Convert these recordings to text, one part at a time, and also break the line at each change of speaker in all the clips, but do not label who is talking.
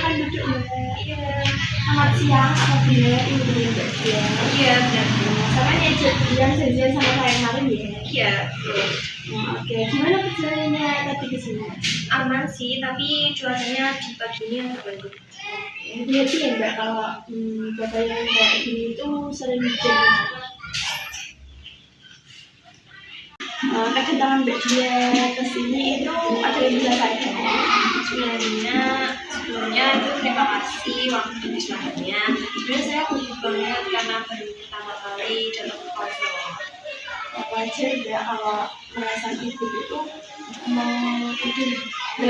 silakan duduk ya. Iya. Selamat siang, apabila ibu Mbak Dia.
Iya, benar.
Sama yang janjian sama saya kemarin ya.
Iya.
Oke. Gimana perjalanannya tadi ke sini?
Aman sih, tapi cuacanya di pagi ini agak mendung.
Berarti ya Mbak, kalau bapak yang kayak gini itu sering hujan. Kedatangan Mbak Dia ke sini itu ada yang bisa saya
Sebelumnya itu terima kasih waktu disahnya. Sebenarnya saya gugup banget karena baru pertama kali datang ke Kalsel.
wajar ya kalau merasa gitu itu itu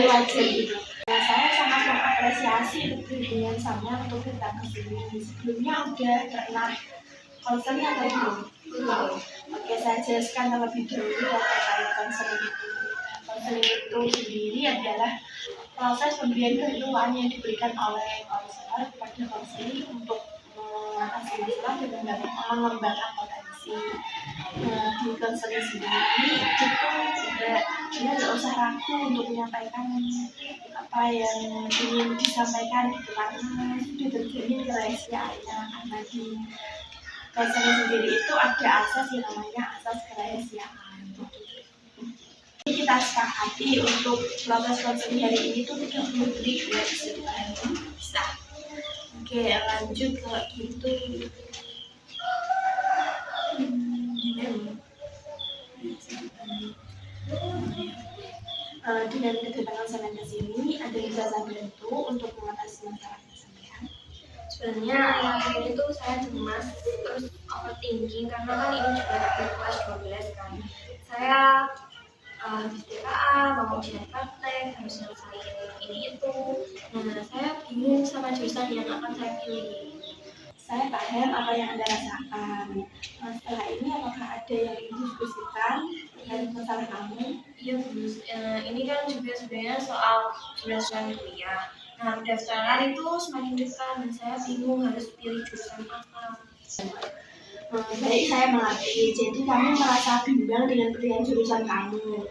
wajar gitu. Saya sangat mengapresiasi hubungan sama untuk datang ke sini. Sebelumnya udah pernah konselnya atau belum?
Belum.
Oke, saya jelaskan terlebih dahulu ya terkait konseling itu. Konseling itu sendiri adalah proses pemberian bantuan yang diberikan oleh konselor kepada konseling untuk mengatasi masalah dan mengembangkan potensi. Di konseling sendiri itu dia nggak usah ragu untuk menyampaikan apa yang ingin disampaikan gitu, karena sudah terjamin kerahasiaannya. Karena di konseling sendiri itu ada asas yang namanya asas kerahasiaan. Jadi kita sepakati untuk proses konseling hari ini itu tidak memberi kesimpulan. Bisa. Oke, lanjut kalau gitu. Dengan kedatangan saya ke sini, ada yang bisa saya bantu untuk mengatasi masalahnya sampean?
Sebenarnya akhir itu saya cemas terus overthinking karena kan ini juga di kelas 12 kan. Saya habis TKA, mau ujian praktek, harus nyelesain ini itu. Nah, saya bingung sama jurusan yang akan saya pilih.
Saya paham apa yang Anda rasakan. Setelah ini apakah ada yang ingin diskusikan dari masalah kamu?
Iya, Gus. Ini kan juga sebenarnya soal jurusan kuliah. Nah, pendaftaran itu semakin dekat dan saya bingung harus pilih jurusan apa.
Baik, saya mengerti. Jadi kamu merasa bimbang dengan pilihan jurusan kamu.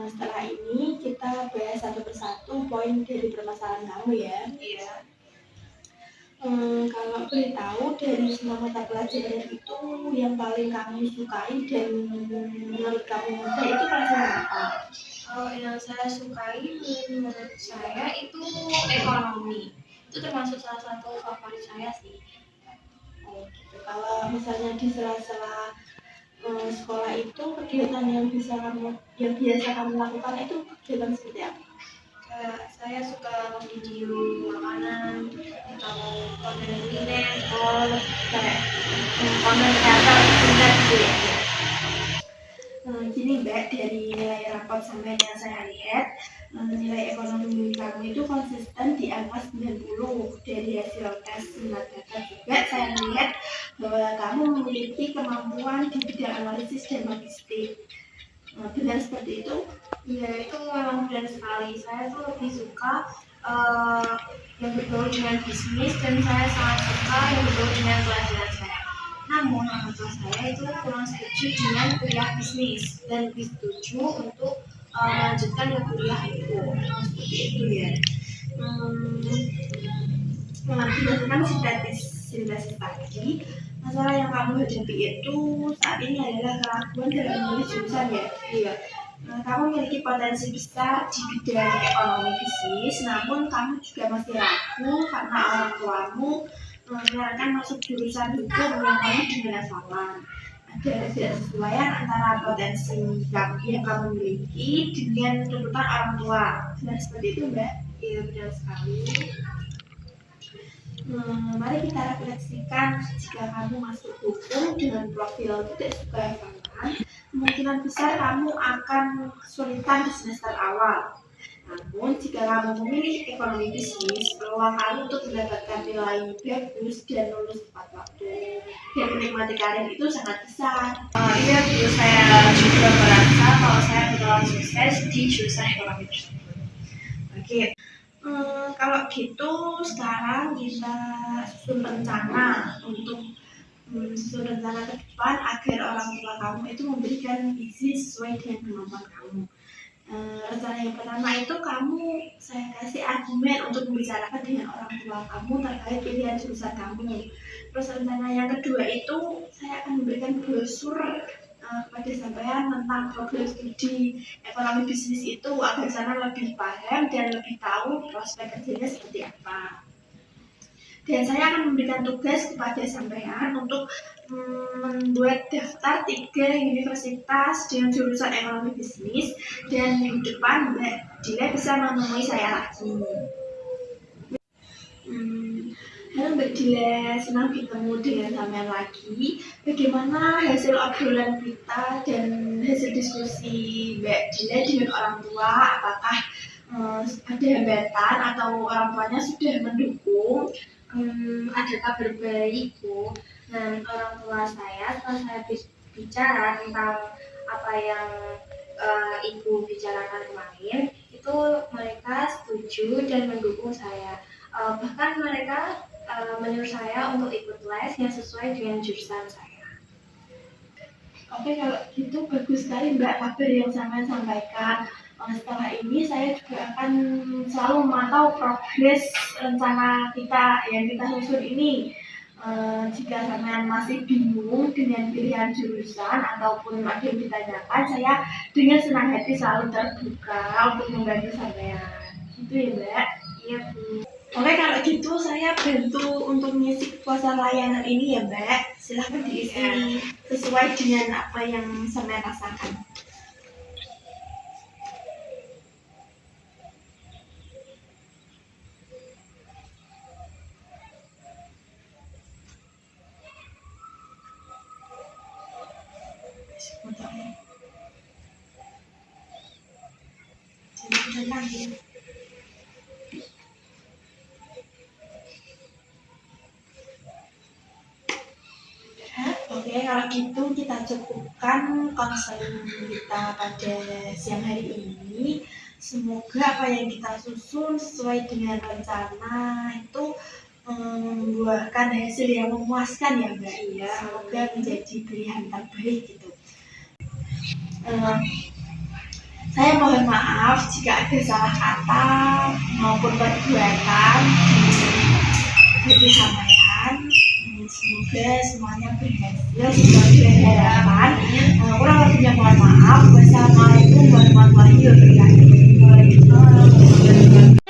Setelah ini kita bahas satu persatu poin dari permasalahan kamu ya.
Iya.
Kalau boleh tahu dari semua mata pelajaran itu yang paling kamu sukai dan menurut kamu mudah itu pelajaran apa?
Kalau yang saya sukai menurut saya itu ekonomi. Itu termasuk salah satu favorit saya sih.
Gitu. Kalau misalnya di sela-sela sekolah itu kegiatan yang biasa kamu lakukan itu kegiatan seperti apa?
Saya suka video makanan atau konten kuliner,
Kayak konten kreator kuliner gitu ya. Gini Mbak, dari nilai rapot sampai yang saya lihat, nilai ekonomi kamu itu konsisten di angka 90. Dari hasil tes minat data juga saya melihat bahwa kamu memiliki kemampuan di bidang analisis dan logistik. Benar seperti itu?
Ya, itu memang benar sekali. Saya tuh lebih suka yang berbau dengan bisnis dan saya sangat suka yang berbau dengan pelajaran saya. Namun orang tua saya itu kurang setuju dengan kuliah bisnis dan lebih setuju untuk melanjutkan ke kuliah itu. Seperti itu ya.
Berdasarkan sintesis tadi, masalah yang kamu hadapi itu saat ini adalah keraguan dalam memilih jurusan ya.
Iya.
Kamu memiliki potensi besar di bidang ekonomi bisnis, namun kamu juga masih ragu karena orang tuamu menyarankan masuk jurusan hukum yang kamu dengan hafalan. Ada ketidaksesuaian antara potensi yang kamu miliki dengan tuntutan orang tua. Benar seperti itu, Mbak?
Iya, benar sekali.
Mari kita refleksikan, jika kamu masuk hukum dengan profil tidak suka hafalan, kemungkinan besar kamu akan kesulitan di semester awal. Namun jika kamu memilih ekonomi bisnis, peluang kamu untuk mendapatkan nilai bagus dan lulus tepat waktu dan menikmati karir itu sangat besar.
Iya, dulu saya juga merasa kalau saya bakalan sukses di jurusan ekonomi tersebut.
Oke. Kalau gitu sekarang kita susun rencana untuk susun rencana ke depan agar orang tua kamu itu memberikan gizi sesuai dengan kemampuan kamu. Rencana yang pertama itu saya kasih argumen untuk membicarakan dengan orang tua kamu terkait pilihan jurusan kamu. Terus rencana yang kedua itu saya akan memberikan brosur kepada sampean tentang program studi ekonomi bisnis itu agar sana lebih paham dan lebih tahu prospek kerjanya seperti apa. Dan saya akan memberikan tugas kepada sampean untuk membuat daftar 3 universitas dengan jurusan ekonomi bisnis, dan minggu depan Mbak Dila bisa menemui saya lagi. Halo Mbak Dila, senang bertemu dengan sampean lagi. Bagaimana hasil obrolan kita dan hasil diskusi Mbak Dila dengan orang tua? Apakah ada hambatan atau orang tuanya sudah mendukung?
Ada kabar baik, Bu. Dan orang tua saya setelah saya bicara tentang apa yang Ibu bicarakan kemarin, itu mereka setuju dan mendukung saya. Bahkan mereka menyuruh saya untuk ikut les yang sesuai dengan jurusan saya.
Oke, kalau gitu bagus sekali Mbak kabar yang saya sampaikan. Setelah ini saya juga akan selalu memantau progres rencana kita yang kita susun ini. Jika sampean masih bingung dengan pilihan jurusan ataupun ada yang ditanyakan, saya dengan senang hati selalu terbuka untuk membantu sampean. Gitu ya Mbak?
Iya, Bu.
Oke, kalau gitu saya bantu untuk mengisi kepuasan layanan ini ya Mbak. Silahkan diisi sesuai dengan apa yang sampean rasakan. Oke, kalau gitu kita cukupkan konseling kita pada siang hari ini. Semoga apa yang kita susun sesuai dengan rencana itu membuahkan hasil yang memuaskan ya Mbak. Iya, semoga menjadi pilihan terbaik gitu. Saya mohon maaf jika ada salah kata maupun perbuatan di sampean. Semoga semuanya berhasil sesuai dengan harapan. Kurang lebihnya mohon maaf. Wassalamualaikum warahmatullahi wabarakatuh.